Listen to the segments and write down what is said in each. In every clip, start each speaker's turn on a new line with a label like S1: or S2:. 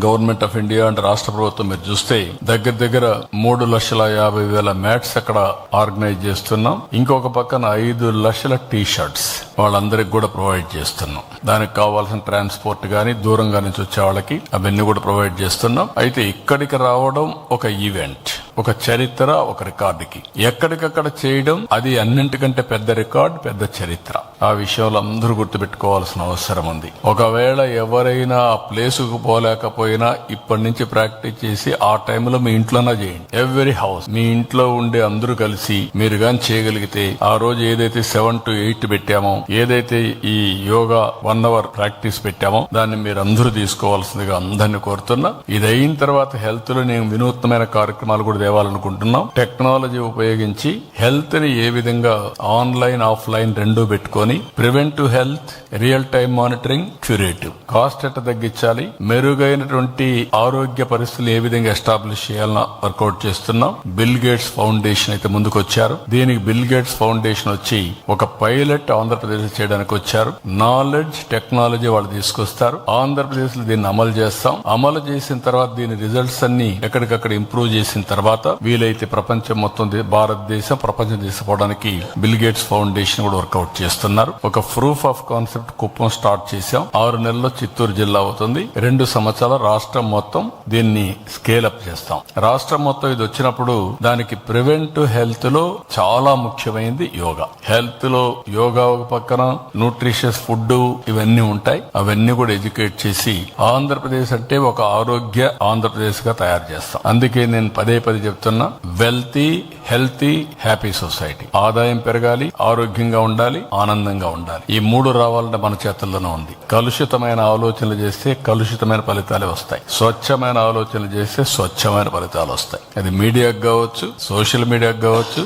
S1: Government of India అంటే రాష్ట్ర ప్రభుత్వం మీరు చూస్తే దగ్గర 3,50,000 మ్యాట్స్ అక్కడ ఆర్గనైజ్ చేస్తున్నాం. ఇంకొక పక్కన 5 లక్షల టీ షర్ట్స్ వాళ్ళందరికి కూడా ప్రొవైడ్ చేస్తున్నాం. దానికి కావాల్సిన ట్రాన్స్పోర్ట్ గానీ దూరంగా నుంచి వచ్చే వాళ్ళకి అవన్నీ కూడా ప్రొవైడ్ చేస్తున్నాం. అయితే ఇక్కడికి రావడం ఒక ఈవెంట్, ఒక చరిత్ర, ఒక రికార్డుకి. ఎక్కడికక్కడ చేయడం అది అన్నింటికంటే పెద్ద రికార్డ్, పెద్ద చరిత్ర. ఆ విషయంలో అందరూ గుర్తుపెట్టుకోవాల్సిన అవసరం ఉంది. ఒకవేళ ఎవరైనా ఆ ప్లేసుకు పోలేకపోయినా ఇప్పటి నుంచి ప్రాక్టీస్ చేసి ఆ టైంలో మీ ఇంట్లోనే చేయండి. ఎవ్రీ హౌస్ మీ ఇంట్లో ఉండే అందరూ కలిసి మీరు గాని చేయగలిగితే ఆ రోజు ఏదైతే 7 to 8 పెట్టామో, ఏదైతే ఈ యోగా 1 hour ప్రాక్టీస్ పెట్టామో దాన్ని మీరు అందరూ తీసుకోవాల్సిందిగా అందరినీ కోరుతున్నా. ఇది అయిన తర్వాత హెల్త్ లో నేను వినూత్నమైన కార్యక్రమాలు కూడా తేవాలనుకుంటున్నాం. టెక్నాలజీ ఉపయోగించి హెల్త్ ని ఏ విధంగా ఆన్లైన్ ఆఫ్లైన్ రెండూ పెట్టుకొని preventive health, real time monitoring, curative cost ఎట్ట తగ్గించాలి, మెరుగైనటువంటి ఆరోగ్య పరిస్థితులు ఏ విధంగా ఎస్టాబ్లిష్ చేయాలని వర్కౌట్ చేస్తున్నాం. బిల్ గేట్స్ ఫౌండేషన్ అయితే ముందుకు వచ్చారు. దీనికి బిల్ గేట్స్ ఫౌండేషన్ వచ్చి ఒక పైలట్ ఆంధ్రప్రదేశ్ చేయడానికి వచ్చారు. నాలెడ్జ్ టెక్నాలజీ వాళ్ళు తీసుకొస్తారు. ఆంధ్రప్రదేశ్ లో దీన్ని అమలు చేస్తాం. అమలు చేసిన తర్వాత దీని రిజల్ట్స్ అన్ని ఎక్కడికక్కడ ఇంప్రూవ్ చేసిన తర్వాత వీలైతే ప్రపంచం మొత్తం భారతదేశం ప్రపంచం తీసుకుపోవడానికి బిల్ గేట్స్ ఫౌండేషన్ కూడా వర్కౌట్ చేస్తున్నారు. ఒక proof of concept Kuppam start చేశాం. 6 నెలల్లో చిత్తూరు జిల్లా అవుతుంది. 2 సంవత్సరాల రాష్ట్రం మొత్తం దీన్ని స్కేల్ అప్ చేస్తాం. రాష్ట్రం మొత్తం ఇది వచ్చినప్పుడు దానికి ప్రివెంటివ్ హెల్త్ లో చాలా ముఖ్యమైనది యోగా. హెల్త్ లో యోగా ఒక పక్కన, న్యూట్రిషియస్ ఫుడ్ ఇవన్నీ ఉంటాయి. అవన్నీ కూడా ఎడ్యుకేట్ చేసి ఆంధ్రప్రదేశ్ అంటే ఒక ఆరోగ్య ఆంధ్రప్రదేశ్ గా తయారు చేస్తాం. అందుకే నేను పదే చెప్తున్నా, వెల్తీ, హెల్తీ, హ్యాపీ సొసైటీ. ఆదాయం పెరగాలి, ఆరోగ్యంగా ఉండాలి, ఆనందంగా ఉండాలి. ఈ 3 రావాలంటే మన చేతుల్లోనే ఉంది. కలుషితమైన ఆలోచనలు చేస్తే కలుషితమైన ఫలితాలే వస్తాయి. స్వచ్ఛమైన ఆలోచనలు చేస్తే స్వచ్ఛమైన ఫలితాలు వస్తాయి. అది మీడియాకు కావచ్చు, సోషల్ మీడియాకు కావచ్చు,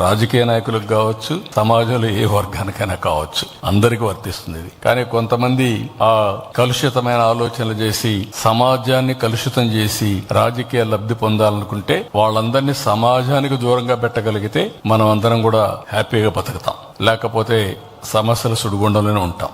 S1: రాజకీయ నాయకులకు కావచ్చు, సమాజంలో ఏ వర్గానికైనా కావచ్చు, అందరికీ వర్తిస్తుంది ఇది. కానీ కొంతమంది ఆ కలుషితమైన ఆలోచనలు చేసి సమాజాన్ని కలుషితం చేసి రాజకీయ లబ్ధి పొందాలనుకుంటే వాళ్ళందరినీ సమాజానికి దూరంగా పెట్టగలిగితే మనం అందరం కూడా హ్యాపీగా బతుకుతాం. లేకపోతే సమస్యల సుడిగుండంలోనే ఉంటాం.